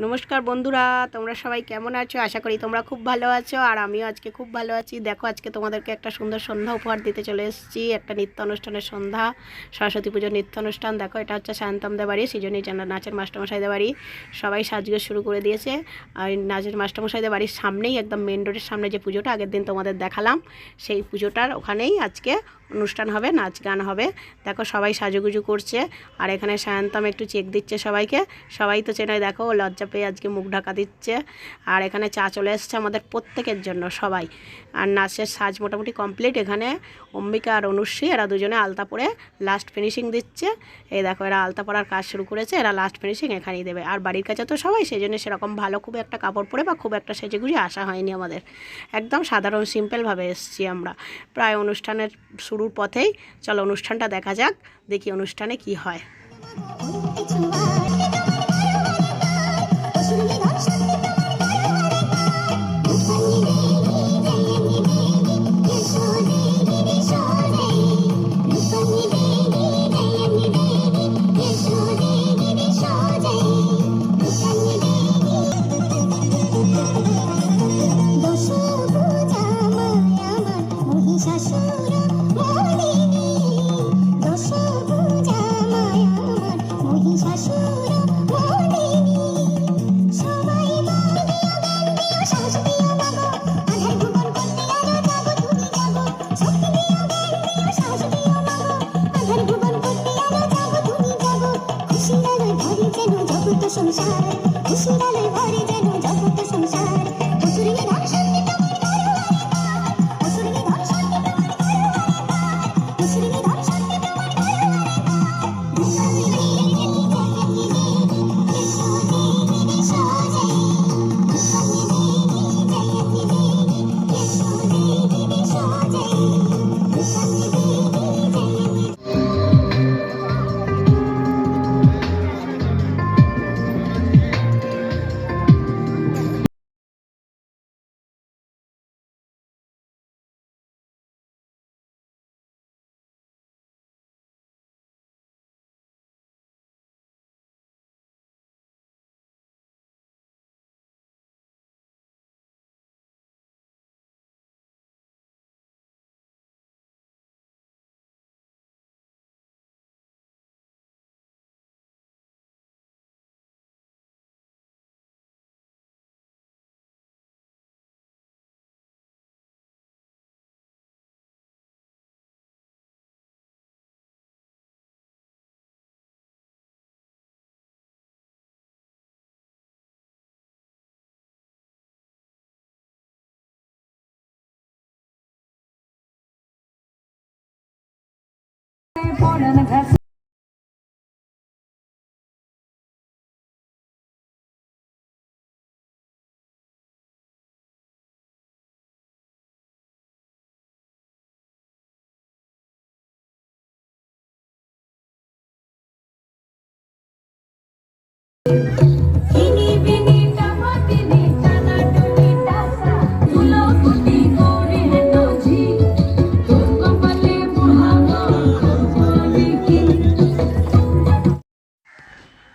নমস্কার বন্ধুরা, তোমরা সবাই কেমন আছো? আশা করি তোমরা খুব ভালো আছো, আর আমিও আজকে খুব ভালো আছি। দেখো, আজকে তোমাদেরকে একটা সুন্দর সন্ধ্যা উপহার দিতে চলে এসেছি। একটা নৃত্য অনুষ্ঠানের সন্ধ্যা, সরস্বতী পুজোর নৃত্য অনুষ্ঠান। দেখো, এটা হচ্ছে সায়ন্তমদের বাড়ি, সৃজনী নাচের মাস্টারমশাইদের বাড়ি। সবাই সাজগোজ শুরু করে দিয়েছে। আর নাচের মাস্টারমশাইদের বাড়ির সামনেই, একদম মেন রোডের সামনে যে পুজোটা আগের দিন তোমাদের দেখালাম, সেই পুজোটার ওখানেই আজকে অনুষ্ঠান হবে, নাচ গান হবে। দেখো, সবাই সাজুগুজু করছে। আর এখানে সায়ন্তম একটু চেক দিচ্ছে সবাইকে। সবাই তো চেনাই, দেখো লজ্জা পেয়ে আজকে মুখ ঢাকা দিচ্ছে। আর এখানে চা চলে এসছে আমাদের প্রত্যেকের জন্য, সবাই। আর নাচের সাজ মোটামুটি কমপ্লিট। এখানে অম্বিকা আর অনুশ্রী, এরা দুজনে আলতা পরে লাস্ট ফিনিশিং দিচ্ছে। এই দেখো, এরা আলতা পরার কাজ শুরু করেছে, এরা লাস্ট ফিনিশিং এখানেই দেবে। আর বাড়ির কাছে তো সবাই, সেই জন্য সেরকম ভালো খুব একটা কাপড় পরে বা খুব একটা সেজেগুজে আসা হয়নি আমাদের। একদম সাধারণ সিম্পলভাবে এসেছি আমরা, প্রায় অনুষ্ঠানের শুরুর পথেই। চলো অনুষ্ঠানটা দেখা যাক, দেখি অনুষ্ঠানে কি হয়। সংসার খুশিরালে ভরে যেন জগৎ সংসার অসুরী ধন শান্তি তোমার অসুরী ধন শান্তি তোমার অসুরী ধন শান্তি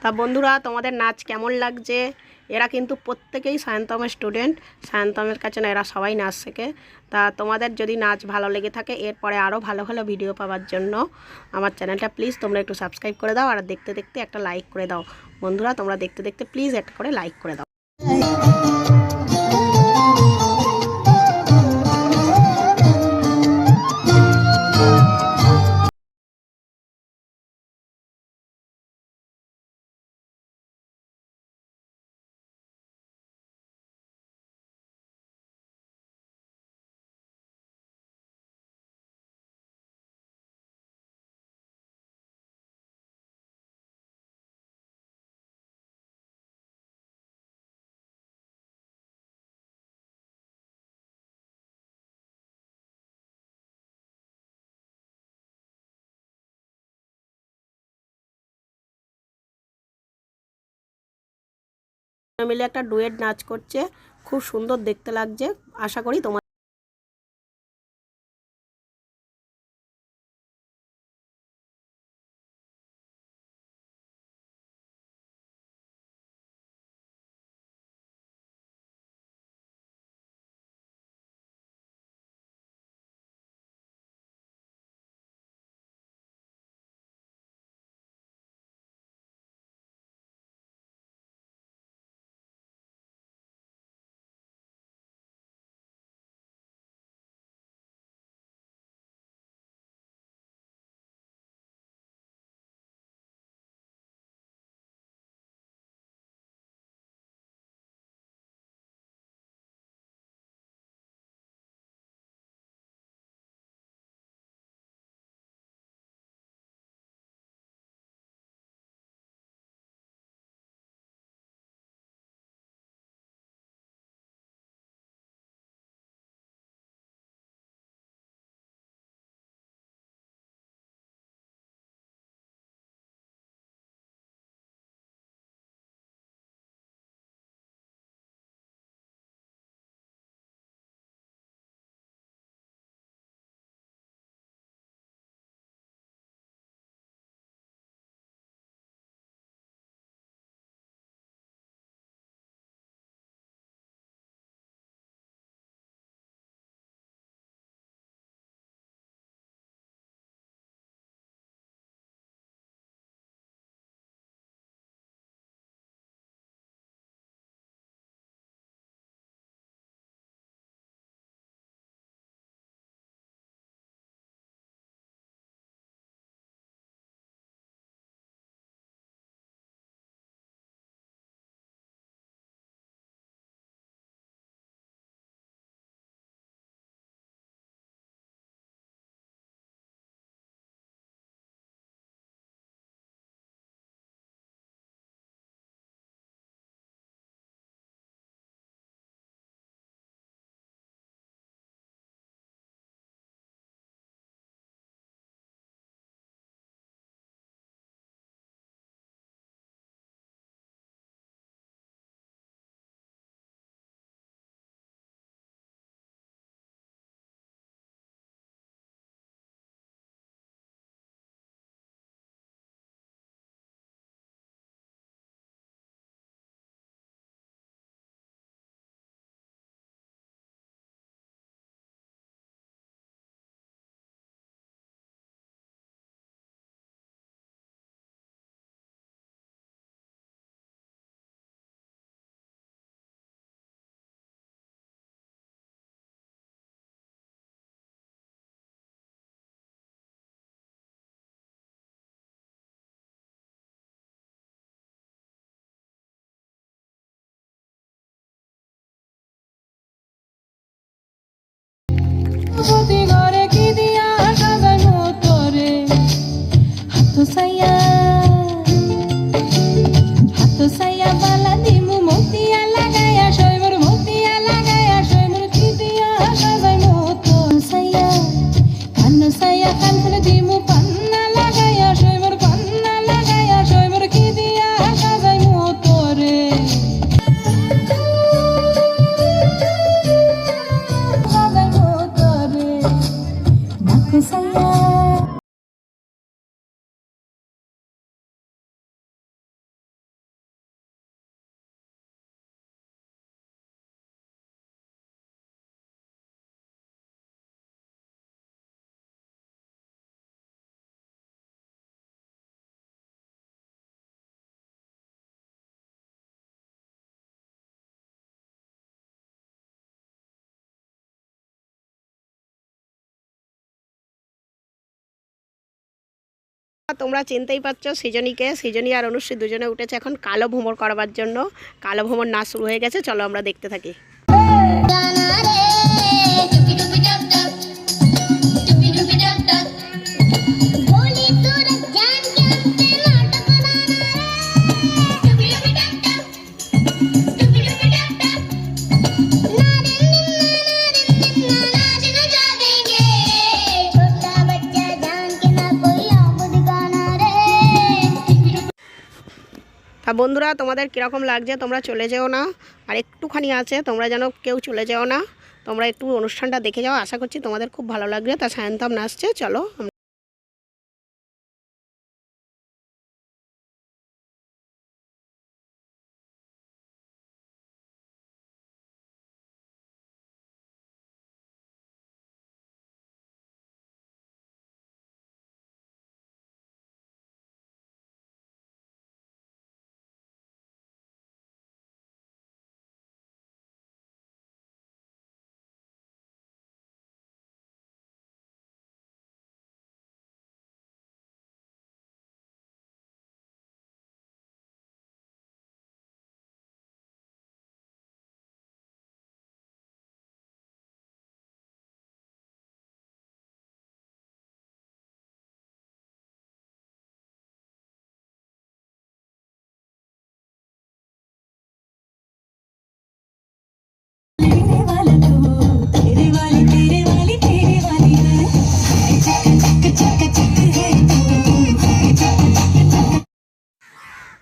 তা বন্ধুরা, তোমাদের নাচ কেমন লাগছে? এরা কিন্তু প্রত্যেকেই সায়ন্তমের স্টুডেন্ট, সায়ন্তমের কাছে না এরা সবাই নাচ শেখে। তা তোমাদের যদি নাচ ভালো লেগে থাকে, এরপরে আরও ভালো ভালো ভিডিও পাওয়ার জন্য আমার চ্যানেলটা প্লিজ তোমরা একটু সাবস্ক্রাইব করে দাও, আর দেখতে দেখতে একটা লাইক করে দাও। বন্ধুরা, তোমরা দেখতে দেখতে প্লিজ একটা করে লাইক করে দাও। মিলে একটা ডুয়েট নাচ করছে, খুব সুন্দর দেখতে লাগছে। আশা করি তোমার তোমরা চিনতেই পারছো সৃজনীকে, সৃজনী আর অনুশ্রী দুজনে উঠেছে এখন কালো ভ্রমর করবার জন্য। কালো ভ্রমর নাচ শুরু হয়ে গেছে, চলো আমরা দেখতে থাকি। বন্ধুরা তোমাদের কীরকম লাগছে তোমরা চলে যেও না, আর একটুখানি আছে, তোমরা যেন কেউ চলে যেও না, তোমরা একটু অনুষ্ঠানটা দেখে যাও, আশা করছি তোমাদের খুব ভালো লাগবে। তা সায়ন্তম নাচছে, চলো।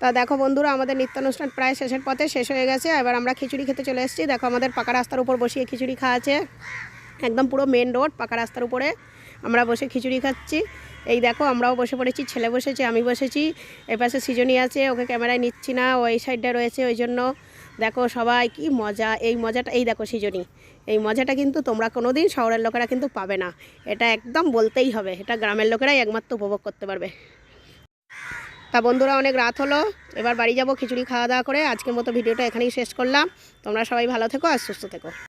তা দেখো বন্ধুরা আমাদের নৃত্যানুষ্ঠান প্রায় শেষের পথে, শেষ হয়ে গেছে। এবার আমরা খিচুড়ি খেতে চলে এসেছি। দেখো আমাদের পাকা রাস্তার উপর বসিয়ে খিচুড়ি খাওয়া আছে, একদম পুরো মেন রোড পাকা রাস্তার উপরে আমরা বসে খিচুড়ি খাচ্ছি। এই দেখো আমরাও বসে পড়েছি, ছেলে বসেছে, আমি বসেছি, এপাশে সৃজনী আছে, ওকে ক্যামেরায় নিচ্ছি না, ওই সাইডে রয়েছে, ওই জন্য দেখো সবাই কি মজা। এই মজাটা, এই দেখো সৃজনী, এই মজাটা কিন্তু তোমরা কোনো দিন শহরের লোকেরা কিন্তু পাবে না, এটা একদম বলতেই হবে, এটা গ্রামের লোকেরাই একমাত্র উপভোগ করতে পারবে। তা বন্ধুরা অনেক রাত হলো, এবার বাড়ি যাব খিচুড়ি খাওয়া দাওয়া করে। আজকের মতো ভিডিওটা এখানেই শেষ করলাম। তোমরা সবাই ভালো থেকো আর সুস্থ থেকো।